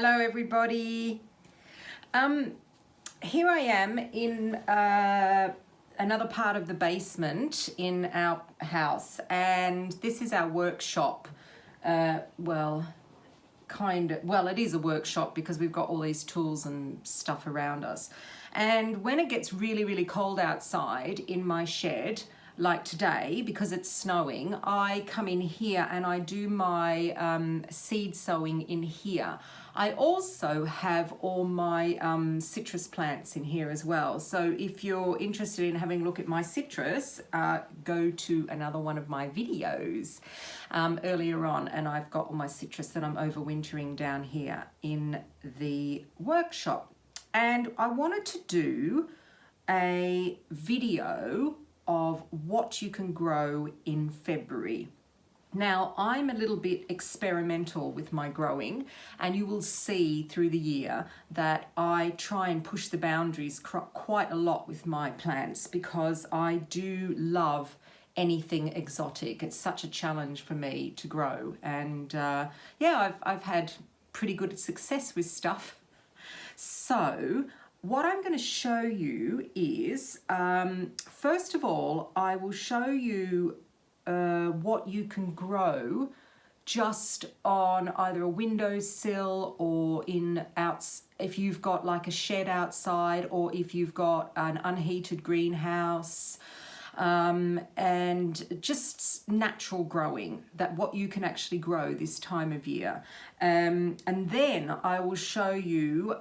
Hello everybody. Here I am in another part of the basement in our house, and this is our workshop. It is a workshop because we've got all these tools and stuff around us. And when it gets really cold outside in my shed, like today, because it's snowing, I come in here and I do my seed sowing in here. I also have all my citrus plants in here as well. So if you're interested in having a look at my citrus, go to another one of my videos earlier on, and I've got all my citrus that I'm overwintering down here in the workshop. And I wanted to do a video of what you can grow in February. Now, I'm a little bit experimental with my growing, and you will see through the year that I try and push the boundaries quite a lot with my plants because I do love anything exotic. It's such a challenge for me to grow, and I've had pretty good success with stuff. So what I'm going to show you is, first of all, I will show you what you can grow just on either a windowsill or if you've got like a shed outside, or if you've got an unheated greenhouse, and just natural growing, that what you can actually grow this time of year. And then I will show you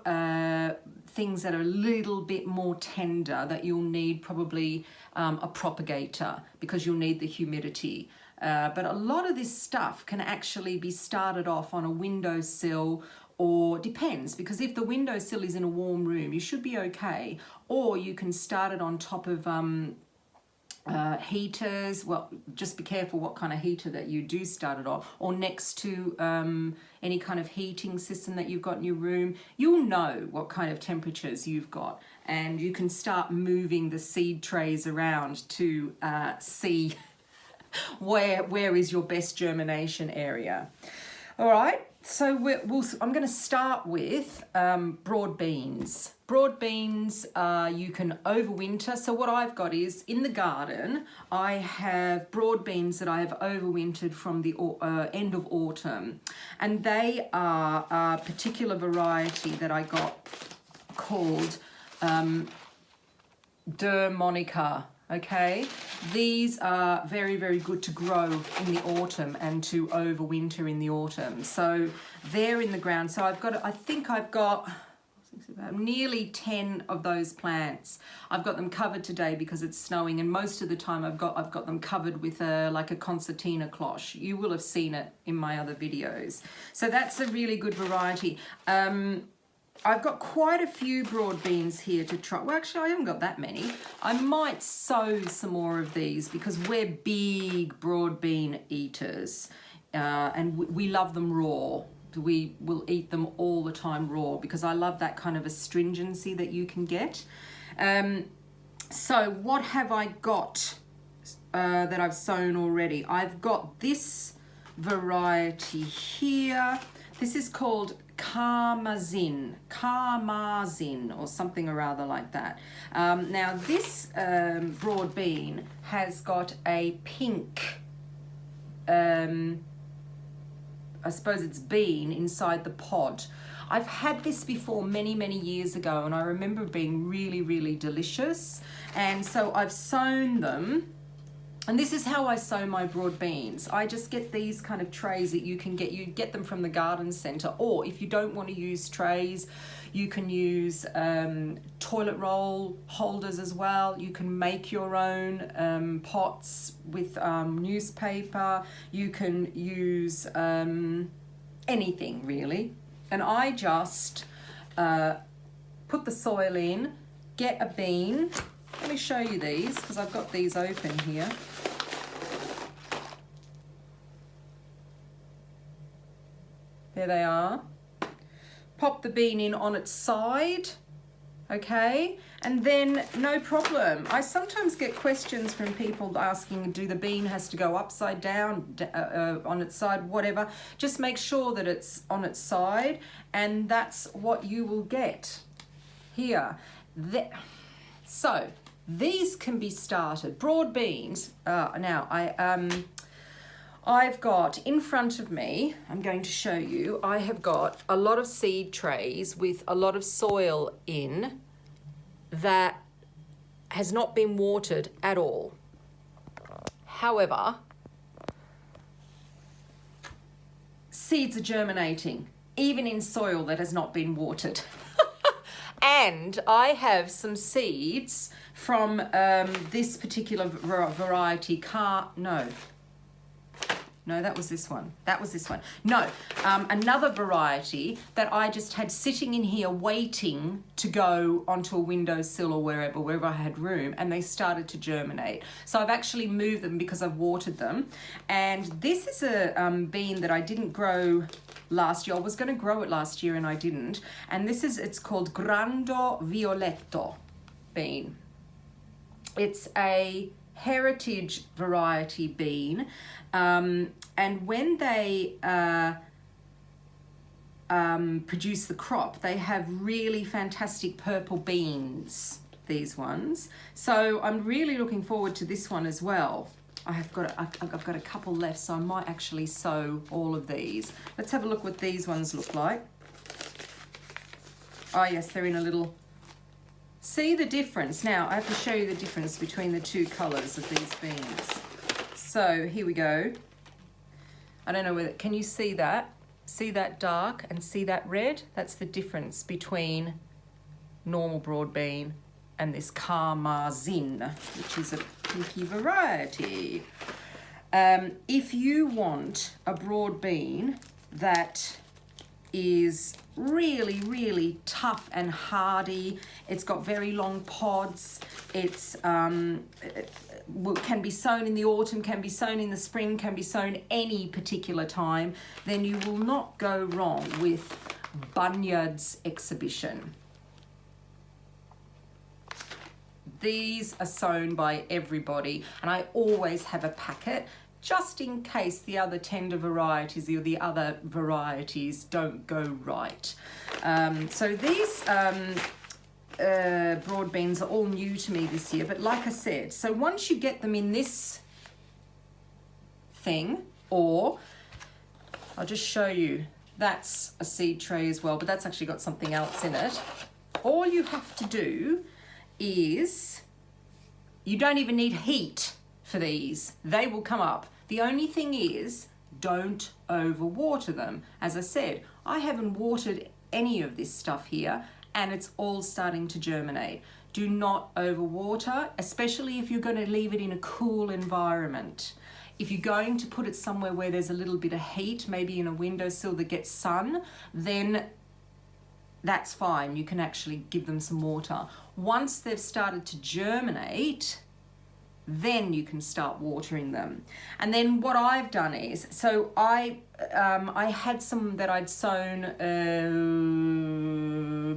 things that are a little bit more tender that you'll need probably a propagator, because you'll need the humidity. But a lot of this stuff can actually be started off on a windowsill, or depends, because if the windowsill is in a warm room, you should be okay. Or you can start it on top of heaters. Well, just be careful what kind of heater that you do start it off, or next to any kind of heating system that you've got in your room. You'll know what kind of temperatures you've got, and you can start moving the seed trays around to see where is your best germination area. All right, so I'm going to start with broad beans. Broad beans you can overwinter. So what I've got is, in the garden, I have broad beans that I have overwintered from the end of autumn. And they are a particular variety that I got called Monica. Okay, these are very good to grow in the autumn and to overwinter in the autumn. So they're in the ground. So I think I've got nearly 10 of those plants. I've got them covered today because it's snowing, and most of the time I've got them covered with like a concertina cloche. You will have seen it in my other videos. So that's a really good variety. I've got quite a few broad beans here to try. Well, actually, I haven't got that many. I might sow some more of these because we're big broad bean eaters, and we love them raw. We will eat them all the time raw because I love that kind of astringency that you can get. So what have I got that I've sown already? I've got this variety here. This is called Carmazin, or something or other like that. Now this broad bean has got a pink, I suppose it's bean inside the pod. I've had this before many years ago, and I remember being really delicious. And so I've sown them. And this is how I sow my broad beans. I just get these kind of trays that you can get. You get them from the garden centre, or if you don't want to use trays, you can use toilet roll holders as well. You can make your own pots with newspaper. You can use anything really. And I just put the soil in, get a bean. Let me show you these because I've got these open here. There they are. Pop the bean in on its side, okay? And then no problem. I sometimes get questions from people asking, do the bean has to go upside down, on its side, whatever. Just make sure that it's on its side, and that's what you will get here. So these can be started. Broad beans, now I've got in front of me, I'm going to show you, I have got a lot of seed trays with a lot of soil in that has not been watered at all. However, seeds are germinating, even in soil that has not been watered. And I have some seeds from this particular variety, No, that was this one. That was this one. No, another variety that I just had sitting in here waiting to go onto a windowsill or wherever I had room, and they started to germinate. So I've actually moved them because I've watered them. And this is a bean that I didn't grow last year. I was going to grow it last year and I didn't. And it's called Grando Violetto bean. It's a heritage variety bean, and when they produce the crop, they have really fantastic purple beans, these ones. So I'm really looking forward to this one as well. I've got a couple left, so I might actually sow all of these. Let's have a look what these ones look like. Oh yes, they're in a little... See the difference? Now, I have to show you the difference between the two colours of these beans. So, here we go. I don't know whether... Can you see that? See that dark and see that red? That's the difference between normal broad bean and this Carmazin, which is a pinky variety. If you want a broad bean that is really, really tough and hardy, it's got very long pods, it's can be sown in the autumn, can be sown in the spring, can be sown any particular time, then you will not go wrong with Bunyard's Exhibition. These are sown by everybody, and I always have a packet just in case the other tender varieties or the other varieties don't go right. So these broad beans are all new to me this year, but like I said, so once you get them in this thing, or I'll just show you, that's a seed tray as well, but that's actually got something else in it. All you have to do is, you don't even need heat for these, they will come up. The only thing is, don't overwater them. As I said, I haven't watered any of this stuff here, and it's all starting to germinate. Do not overwater, especially if you're going to leave it in a cool environment. If you're going to put it somewhere where there's a little bit of heat, maybe in a windowsill that gets sun, then that's fine. You can actually give them some water. Once they've started to germinate, then you can start watering them. And then what I've done is, so I had some that I'd sown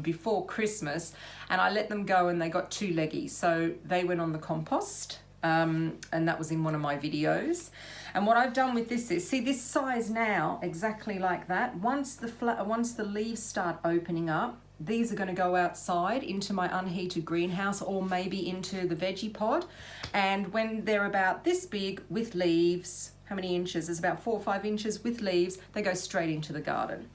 before Christmas, and I let them go and they got too leggy. So they went on the compost, and that was in one of my videos. And what I've done with this is, see this size now, exactly like that. Once the leaves start opening up, these are going to go outside into my unheated greenhouse, or maybe into the veggie pod. And when they're about this big with leaves, how many inches? It's about 4 or 5 inches with leaves, they go straight into the garden.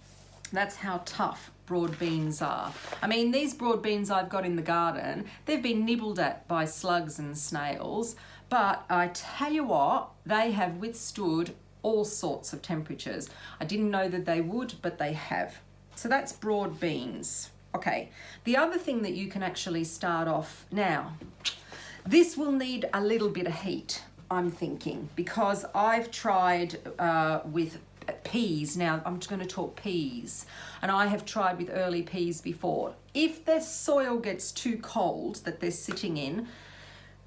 That's how tough broad beans are. I mean, these broad beans I've got in the garden, they've been nibbled at by slugs and snails, but I tell you what, they have withstood all sorts of temperatures. I didn't know that they would, but they have. So that's broad beans. Okay, the other thing that you can actually start off now, this will need a little bit of heat, I'm thinking, because I've tried with peas. Now I'm just going to talk peas, and I have tried with early peas before. If the soil gets too cold that they're sitting in,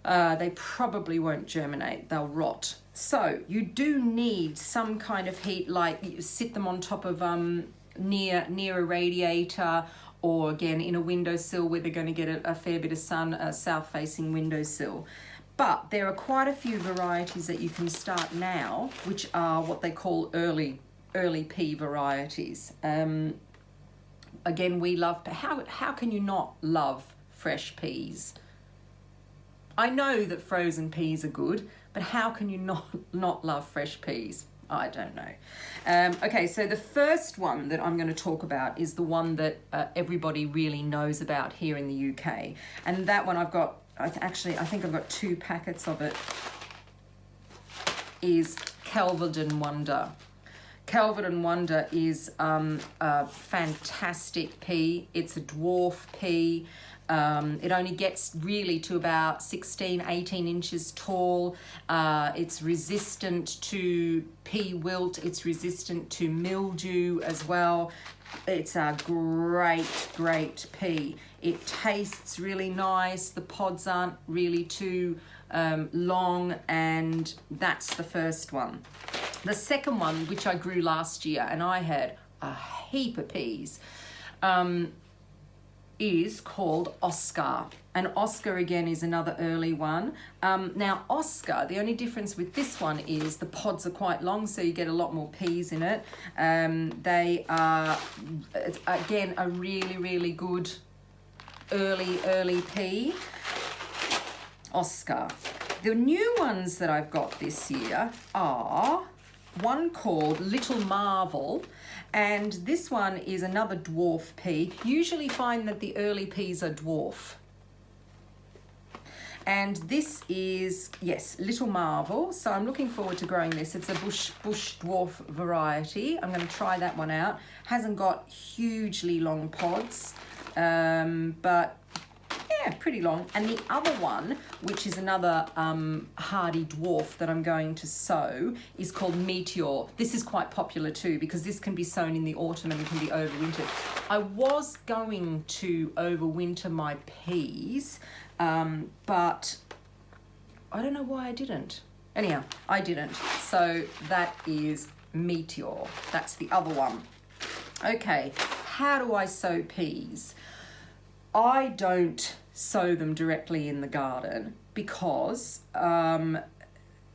they probably won't germinate, they'll rot. So you do need some kind of heat, like you sit them on top of near a radiator, or again in a windowsill where they're going to get a fair bit of sun, a south-facing windowsill. But there are quite a few varieties that you can start now, which are what they call early pea varieties. Again, we love, how can you not love fresh peas? I know that frozen peas are good, but how can you not love fresh peas? I don't know. Okay, so the first one that I'm going to talk about is the one that everybody really knows about here in the UK. And that one I've got, I think I've got 2 packets of it, is Kelvedon Wonder. Kelvedon Wonder is a fantastic pea. It's a dwarf pea. It only gets really to about 16, 18 inches tall. It's resistant to pea wilt. It's resistant to mildew as well. It's a great pea. It tastes really nice. The pods aren't really too long, and that's the first one. The second one, which I grew last year, and I had a heap of peas, is called Oscar. And Oscar, again, is another early one. Now, Oscar, the only difference with this one is the pods are quite long, so you get a lot more peas in it. They are, again, a really good early pea. Oscar. The new ones that I've got this year are one called Little Marvel, and this one is another dwarf pea. Usually find that the early peas are dwarf. And this is, yes, Little Marvel. So I'm looking forward to growing this. It's a bush dwarf variety. I'm going to try that one out. Hasn't got hugely long pods, but yeah, pretty long. And the other one, which is another hardy dwarf that I'm going to sow, is called Meteor. This is quite popular too, because this can be sown in the autumn and can be overwintered. I was going to overwinter my peas, but I don't know why I didn't. Anyhow, I didn't. So that is Meteor. That's the other one. Okay, how do I sow peas? I don't sow them directly in the garden because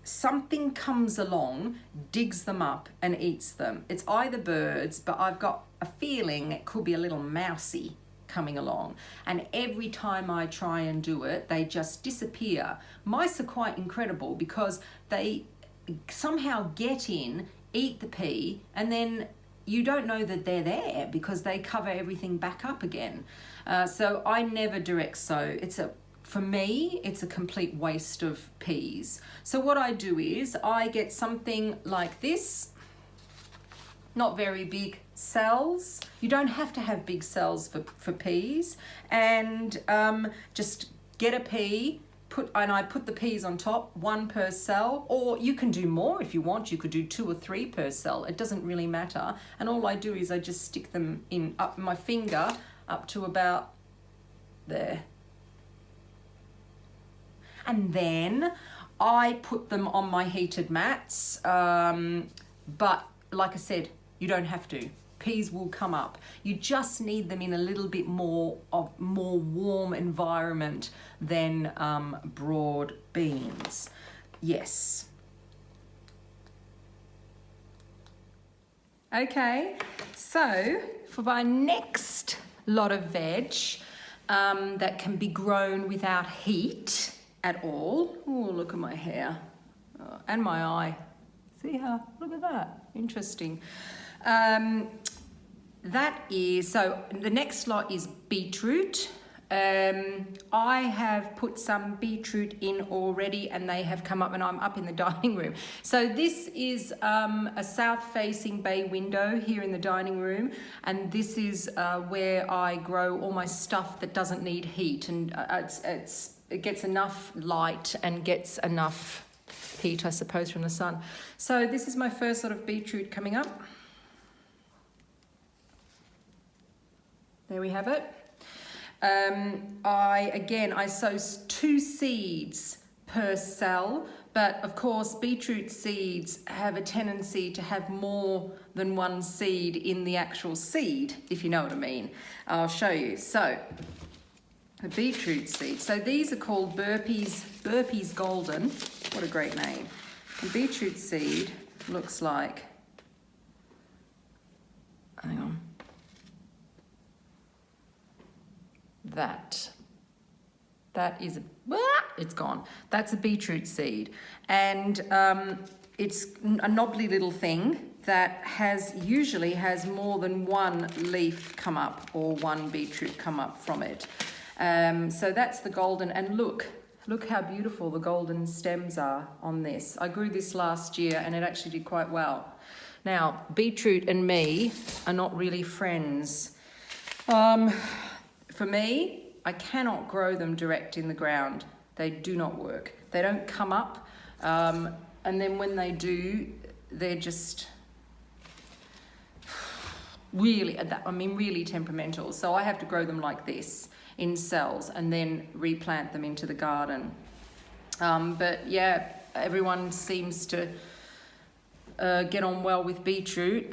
something comes along, digs them up and eats them. It's either birds, but I've got a feeling it could be a little mousy coming along. And every time I try and do it, they just disappear. Mice are quite incredible because they somehow get in, eat the pea, and then you don't know that they're there because they cover everything back up again. So I never direct sow. For me, it's a complete waste of peas. So what I do is I get something like this, not very big cells. You don't have to have big cells for peas, and just get a pea, I put the peas on top, 1 per cell, or you can do more if you want. You could do 2 or 3 per cell. It doesn't really matter. And all I do is I just stick them in up my finger up to about there. And then I put them on my heated mats. But like I said, you don't have to. Peas will come up. You just need them in a little bit more warm environment than broad beans. Yes. Okay, so for my next lot of veg that can be grown without heat at all. Oh, look at my hair and my eye. See how? Look at that. Interesting. That is, so the next lot is beetroot. I have put some beetroot in already and they have come up, and I'm up in the dining room. So this is a south-facing bay window here in the dining room, and this is where I grow all my stuff that doesn't need heat, and it gets enough light and gets enough heat, I suppose, from the sun. So this is my first sort of beetroot coming up. There we have it. I sow 2 seeds per cell, But of course, beetroot seeds have a tendency to have more than one seed in the actual seed, if you know what I mean. I'll show you. So, the beetroot seed. So these are called Burpees Golden. What a great name. And beetroot seed looks like, hang on, that is, it's gone. That's a beetroot seed. And it's a knobbly little thing that usually has more than one leaf come up or one beetroot come up from it. So that's the golden, and look how beautiful the golden stems are on this. I grew this last year and it actually did quite well. Now, beetroot and me are not really friends. For me, I cannot grow them direct in the ground. They do not work. They don't come up, and then when they do, they're just really, really temperamental. So I have to grow them like this in cells and then replant them into the garden. But yeah, everyone seems to get on well with beetroot,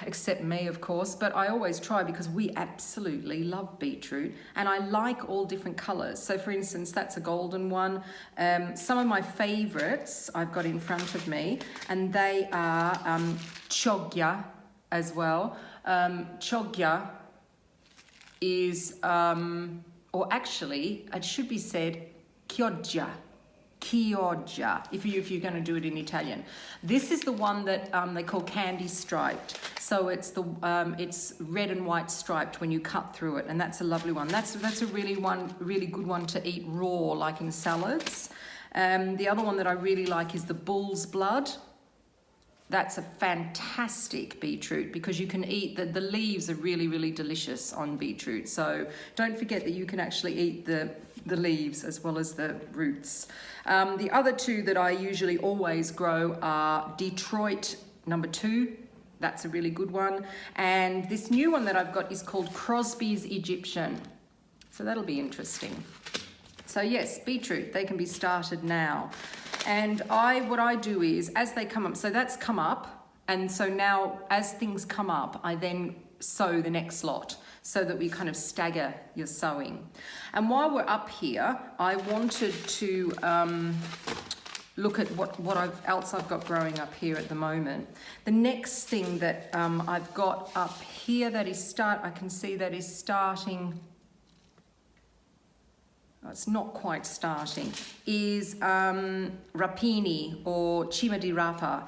except me, of course, but I always try because we absolutely love beetroot, and I like all different colours. So for instance, that's a golden one. Some of my favourites I've got in front of me, and they are chogya as well. Chogya is, or actually, it should be said chioggia. Chioggia, if you're going to do it in Italian. This is the one that they call candy striped. So it's it's red and white striped when you cut through it, and that's a lovely one. That's a really good one to eat raw, like in salads. The other one that I really like is the bull's blood. That's a fantastic beetroot because you can eat the leaves are really delicious on beetroot. So don't forget that you can actually eat the leaves as well as the roots. The other two that I usually always grow are Detroit number 2. That's a really good one. And this new one that I've got is called Crosby's Egyptian. So that'll be interesting. So yes, beetroot, they can be started now. And what I do is, as they come up, so that's come up, and so now as things come up, I then sow the next lot so that we kind of stagger your sowing. And while we're up here, I wanted to look at what else I've got growing up here at the moment. The next thing that I've got up here that is I can see that is starting. It's not quite starting, is rapini or cima di rapa.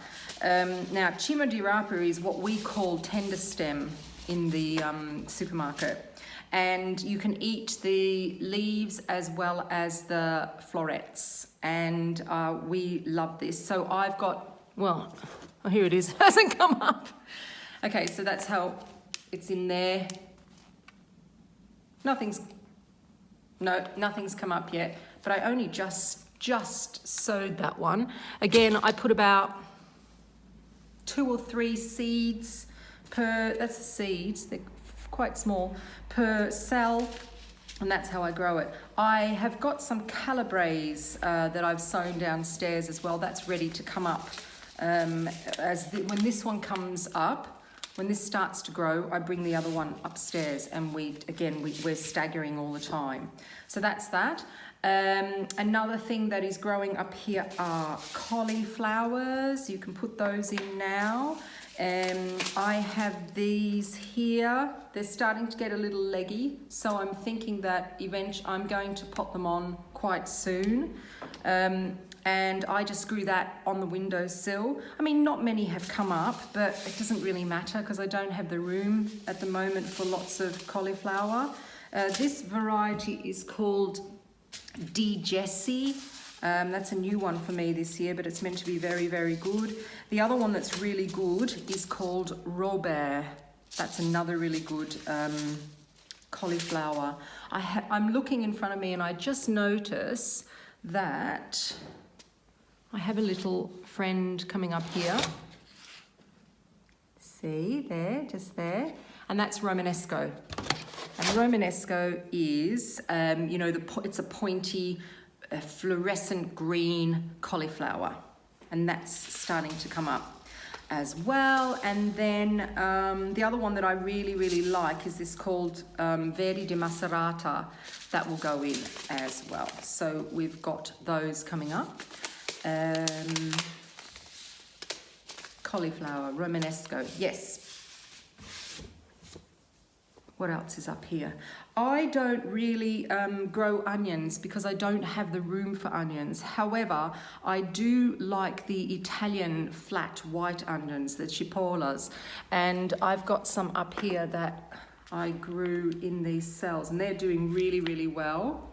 Now, cima di rapa is what we call tender stem in the supermarket. And you can eat the leaves as well as the florets. And we love this. So I've got, well, oh, here it is. It hasn't come up. Okay, so that's how it's in there. Nothing's come up yet, but I only just sowed that one. Again, I put about 2 or 3 seeds per, that's the seeds, they're quite small, per cell, and that's how I grow it. I have got some Calabrese that I've sown downstairs as well. That's ready to come up. When this one comes up, when this starts to grow, I bring the other one upstairs, and we're staggering all the time. So that's that. Another thing that is growing up here are cauliflowers. You can put those in now. I have these here. They're starting to get a little leggy, so I'm thinking that eventually I'm going to pop them on quite soon. And I just grew that on the windowsill. I mean, not many have come up, but it doesn't really matter because I don't have the room at the moment for lots of cauliflower. This variety is called D. Jessie. That's a new one for me this year, but it's meant to be very good. The other one that's really good is called Robert. That's another really good cauliflower. I'm looking in front of me and I just notice that I have a little friend coming up here. See, there, just there. And that's Romanesco. And Romanesco is, it's a pointy a fluorescent green cauliflower, and that's starting to come up as well. And then the other one that I really like is this called Verde de Macerata. That will go in as well. So we've got those coming up. Cauliflower, Romanesco, yes. What else is up here? I don't really grow onions because I don't have the room for onions. However, I do like the Italian flat white onions, the cipollas, and I've got some up here that I grew in these cells, and they're doing really well.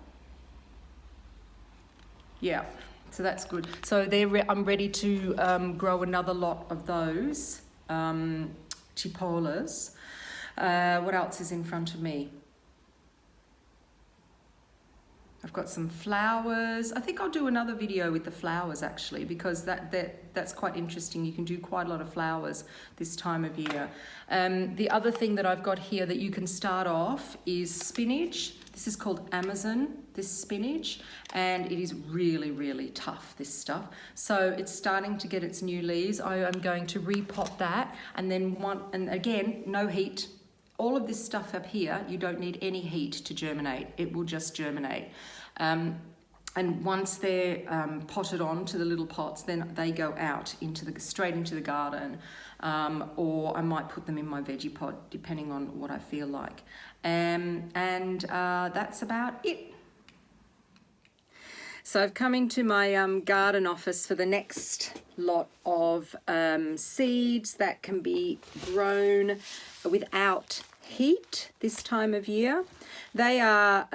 Yeah, so that's good. So I'm ready to grow another lot of those cipollas. What else is in front of me? I've got some flowers. I think I'll do another video with the flowers actually, because that's quite interesting. You can do quite a lot of flowers this time of year. The other thing that I've got here that you can start off is spinach. This is called Amazon, this spinach, and it is really tough, this stuff. So it's starting to get its new leaves. I am going to repot that, and then and again, no heat. All of this stuff up here, you don't need any heat to germinate. It will just germinate. And once they're potted on to the little pots, then they go out straight into the garden, or I might put them in my veggie pot, depending on what I feel like. And that's about it. So I've come into my garden office for the next lot of seeds that can be grown without heat this time of year. They are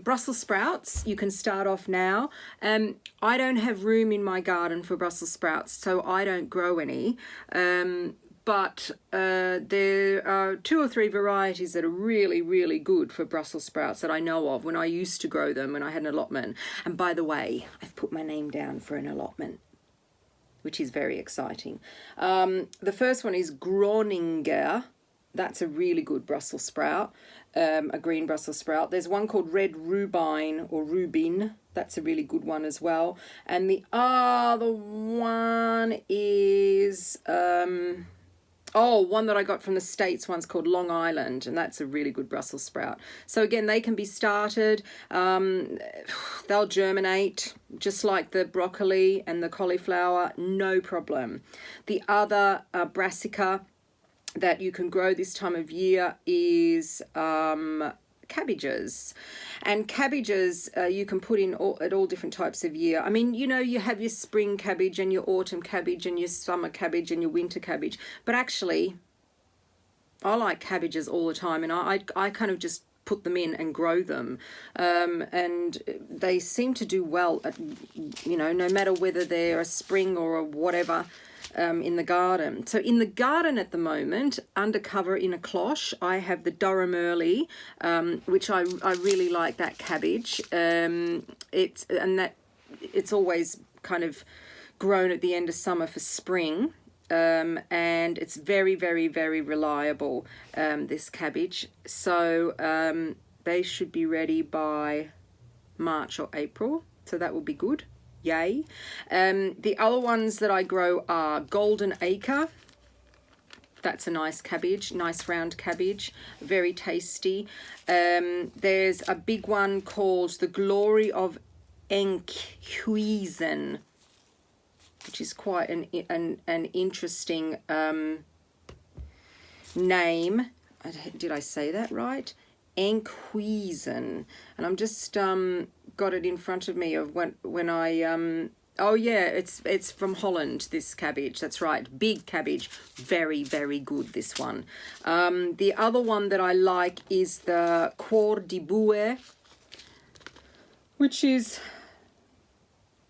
Brussels sprouts. You can start off now. I don't have room in my garden for Brussels sprouts, so I don't grow any. But there are 2 or 3 varieties that are really good for Brussels sprouts that I know of when I used to grow them when I had an allotment. And by the way, I've put my name down for an allotment, which is very exciting. The first one is Groninger. That's a really good Brussels sprout, a green Brussels sprout. There's one called Red Rubine or Rubin. That's a really good one as well. And the other one is... one that I got from the States, one's called Long Island, and that's a really good Brussels sprout. So again, they can be started. They'll germinate just like the broccoli and the cauliflower, no problem. The other Brassica that you can grow this time of year is cabbages. And cabbages you can put in at all different types of year. I mean, you know, you have your spring cabbage and your autumn cabbage and your summer cabbage and your winter cabbage. But actually, I like cabbages all the time, and I kind of just put them in and grow them. And they seem to do well, no matter whether they're a spring or a whatever, in the garden. So in the garden at the moment, undercover in a cloche, I have the Durham Early, which I really like that cabbage. It's always kind of grown at the end of summer for spring. And it's very reliable, this cabbage. So they should be ready by March or April. So that will be good. Yay. The other ones that I grow are Golden Acre. That's a nice cabbage, nice round cabbage, very tasty. There's a big one called the Glory of Enkhuizen, which is quite an interesting name. Did I say that right? Enkhuizen. And I'm just got it in front of me of when I oh yeah, it's from Holland, this cabbage. That's right, big cabbage, very good, this one. The other one that I like is the Cor di Bue, which is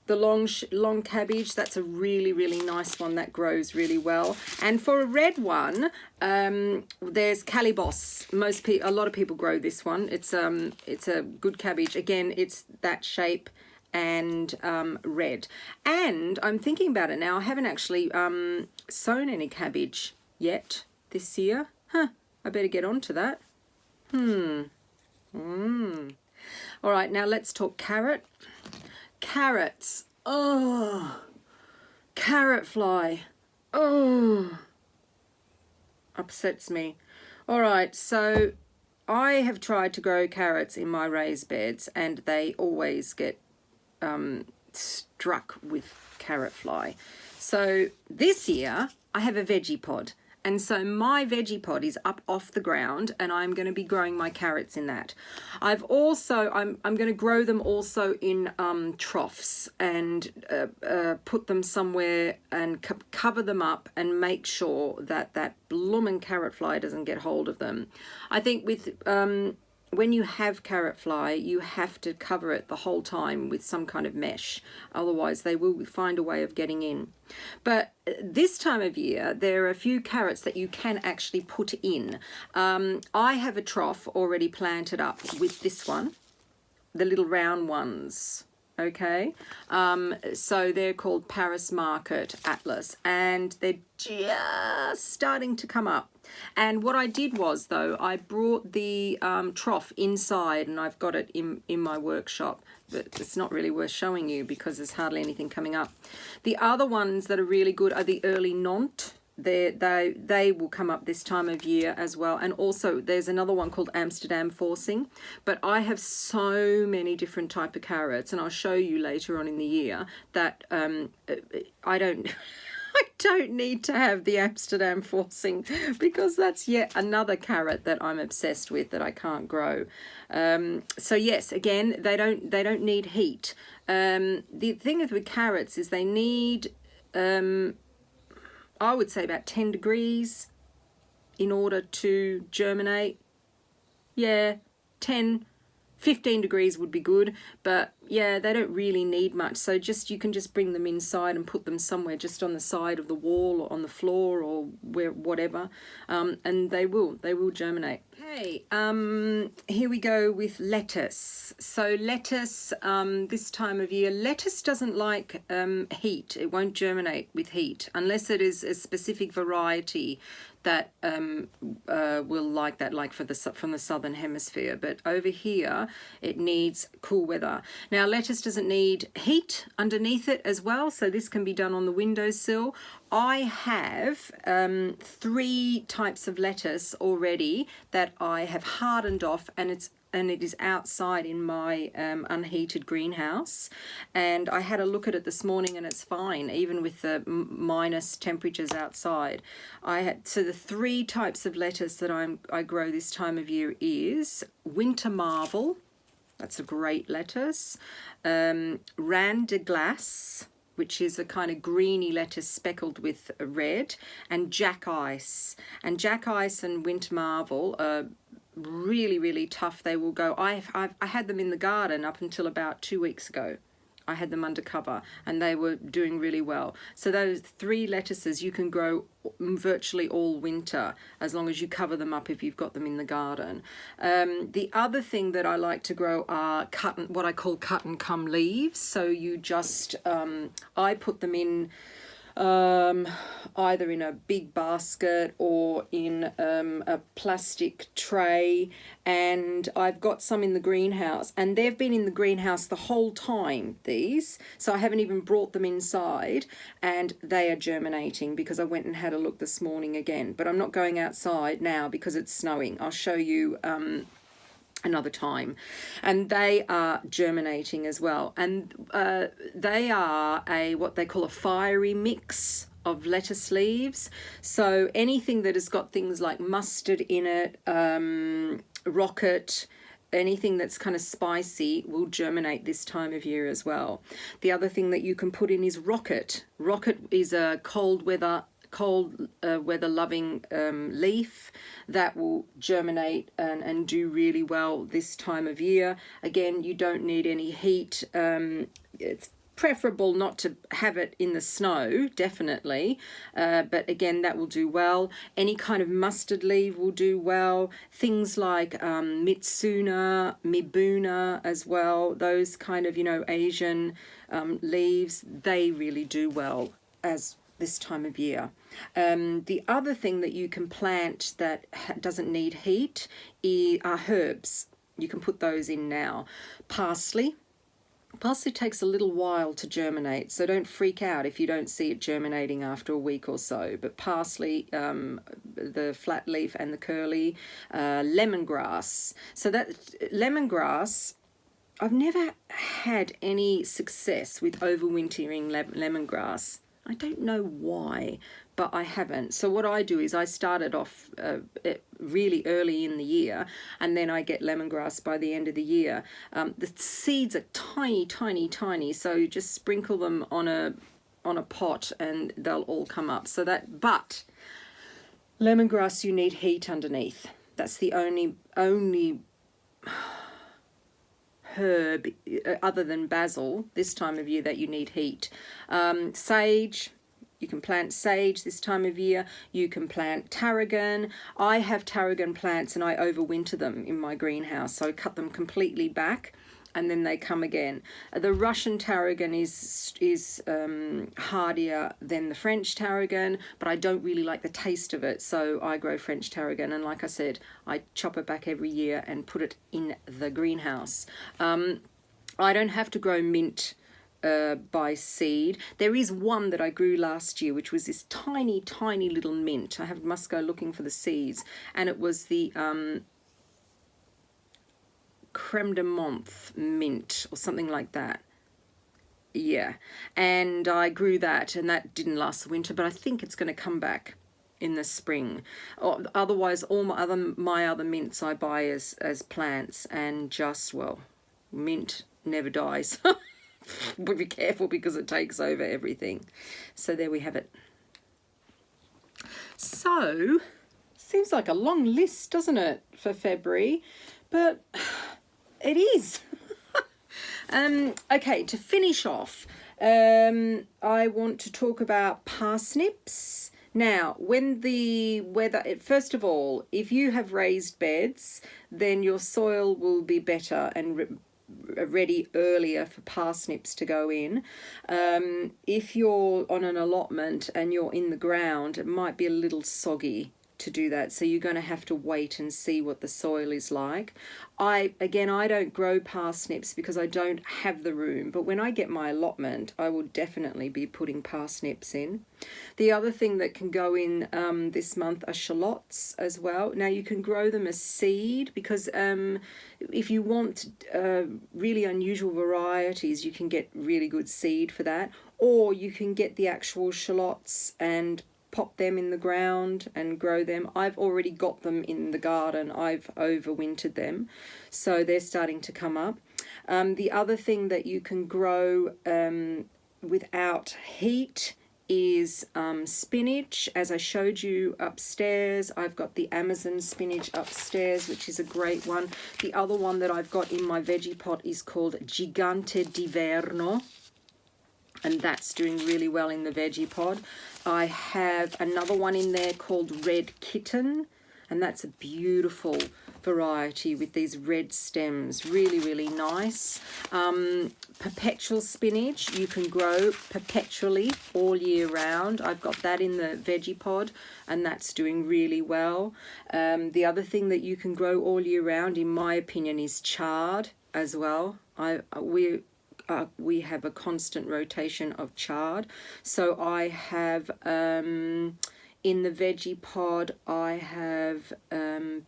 the long cabbage. That's a really nice one that grows really well. And for a red one, there's Calabrese. A lot of people grow this one. It's a good cabbage. Again, it's that shape and red. And I'm thinking about it now. I haven't actually sown any cabbage yet this year. I better get on to that. All right, now let's talk carrot. Carrots. Oh, carrot fly. Oh, upsets me. All right, so I have tried to grow carrots in my raised beds and they always get struck with carrot fly. So this year I have a veggie pod, and so my veggie pod is up off the ground and I'm going to be growing my carrots in that. I'm going to grow them also in troughs and put them somewhere and cover them up and make sure that that bloomin' carrot fly doesn't get hold of them. I think with when you have carrot fly, you have to cover it the whole time with some kind of mesh. Otherwise, they will find a way of getting in. But this time of year, there are a few carrots that you can actually put in. I have a trough already planted up with this one, the little round ones. Okay, so they're called Paris Market Atlas, and they're just starting to come up. And what I did was, though, I brought the trough inside, and I've got it in my workshop, but it's not really worth showing you because there's hardly anything coming up. The other ones that are really good are the early Nantes. They will come up this time of year as well, and also there's another one called Amsterdam Forcing. But I have so many different type of carrots, and I'll show you later on in the year that I don't I don't need to have the Amsterdam Forcing because that's yet another carrot that I'm obsessed with that I can't grow. So yes, again, they don't need heat. The thing with carrots is they need I would say about 10 degrees in order to germinate. Yeah, 10, 15 degrees would be good, but yeah, they don't really need much. So you can just bring them inside and put them somewhere just on the side of the wall or on the floor or whatever, and they will germinate. Okay, here we go with lettuce. So lettuce, this time of year, lettuce doesn't like heat. It won't germinate with heat unless it is a specific variety that will like that, like from the southern hemisphere. But over here, it needs cool weather. Now, lettuce doesn't need heat underneath it as well, so this can be done on the windowsill. I have 3 types of lettuce already that I have hardened off, and it is outside in my unheated greenhouse, and I had a look at it this morning and it's fine even with the minus temperatures outside. So the 3 types of lettuce that I grow this time of year is Winter Marvel, that's a great lettuce, Rang de Glace, which is a kind of greeny lettuce speckled with red, and Jack Ice. And Jack Ice and Winter Marvel are really tough. They will go. I had them in the garden up until about 2 weeks ago. I had them under cover and they were doing really well. So those 3 lettuces you can grow virtually all winter as long as you cover them up if you've got them in the garden. The other thing that I like to grow are what I call cut and come leaves. So you just, I put them in either in a big basket or in a plastic tray, and I've got some in the greenhouse, and they've been in the greenhouse the whole time, these, so I haven't even brought them inside, and they are germinating because I went and had a look this morning again. But I'm not going outside now because it's snowing. I'll show you another time, and they are germinating as well, and they are what they call a fiery mix of lettuce leaves. So anything that has got things like mustard in it, rocket, anything that's kind of spicy will germinate this time of year as well. The other thing that you can put in is rocket. Rocket is a cold weather loving leaf that will germinate and do really well this time of year. Again, you don't need any heat. It's preferable not to have it in the snow, definitely, but again, that will do well. Any kind of mustard leaf will do well. Things like Mitsuna, Mibuna as well, those kind of, Asian leaves, they really do well as this time of year. The other thing that you can plant that doesn't need heat are herbs. You can put those in now. Parsley. Parsley takes a little while to germinate, so don't freak out if you don't see it germinating after a week or so. But parsley, the flat leaf and the curly, lemongrass. So that lemongrass, I've never had any success with overwintering lemongrass. I don't know why, but I haven't. So what I do is I start it off really early in the year, and then I get lemongrass by the end of the year. The seeds are tiny, tiny, tiny, so you just sprinkle them on a pot and they'll all come up. So that, but lemongrass, you need heat underneath. That's the only herb other than basil this time of year that you need heat. Sage, you can plant sage this time of year. You can plant tarragon. I have tarragon plants and I overwinter them in my greenhouse, so I cut them completely back and then they come again. The Russian tarragon is hardier than the French tarragon, but I don't really like the taste of it, so I grow French tarragon, and like I said, I chop it back every year and put it in the greenhouse. I don't have to grow mint by seed. There is one that I grew last year, which was this tiny, tiny little mint. I must go looking for the seeds, and it was the creme de menthe mint or something like that. Yeah, and I grew that, and that didn't last the winter, but I think it's going to come back in the spring. Otherwise, all my other mints I buy as plants, and just, well, mint never dies. But be careful because it takes over everything. So there we have it. So, seems like a long list, doesn't it, for February? But it is. Okay, to finish off, I want to talk about parsnips. Now, when the weather, first of all, if you have raised beds, then your soil will be better and ready earlier for parsnips to go in. If you're on an allotment and you're in the ground, it might be a little soggy to do that, so you're going to have to wait and see what the soil is like. I don't grow parsnips because I don't have the room, but when I get my allotment, I will definitely be putting parsnips in. The other thing that can go in this month are shallots as well. Now you can grow them as seed, because if you want really unusual varieties, you can get really good seed for that, or you can get the actual shallots and pop them in the ground and grow them. I've already got them in the garden. I've overwintered them, so they're starting to come up. The other thing that you can grow without heat is spinach. As I showed you upstairs, I've got the Amazon spinach upstairs, which is a great one. The other one that I've got in my veggie pot is called Gigante d'Inverno, and that's doing really well in the veggie pod. I have another one in there called Red Kitten, and that's a beautiful variety with these red stems, really, really nice. Perpetual spinach, you can grow perpetually all year round. I've got that in the veggie pod, and that's doing really well. The other thing that you can grow all year round, in my opinion, is chard as well. We have a constant rotation of chard. So I have, in the veggie pod, I have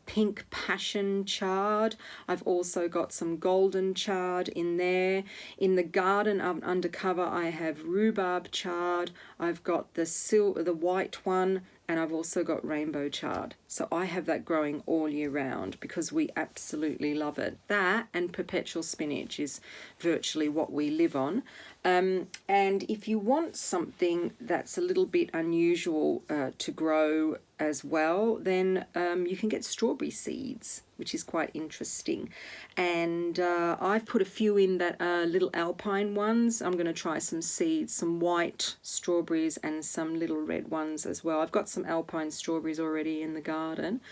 pink passion chard. I've also got some golden chard in there. In the garden undercover, I have rhubarb chard. I've got the white one, and I've also got rainbow chard. So I have that growing all year round because we absolutely love it. That and perpetual spinach is virtually what we live on. And if you want something that's a little bit unusual to grow as well, then you can get strawberry seeds, which is quite interesting. And I've put a few in that are little alpine ones. I'm going to try some seeds, some white strawberries and some little red ones as well. I've got some alpine strawberries already in the garden.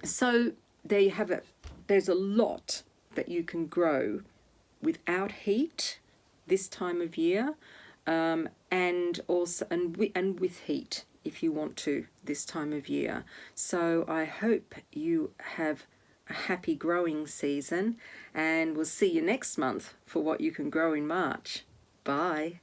So there you have it. There's a lot that you can grow without heat this time of year, and also and with heat if you want to this time of year. So I hope you have a happy growing season, and we'll see you next month for what you can grow in March. Bye.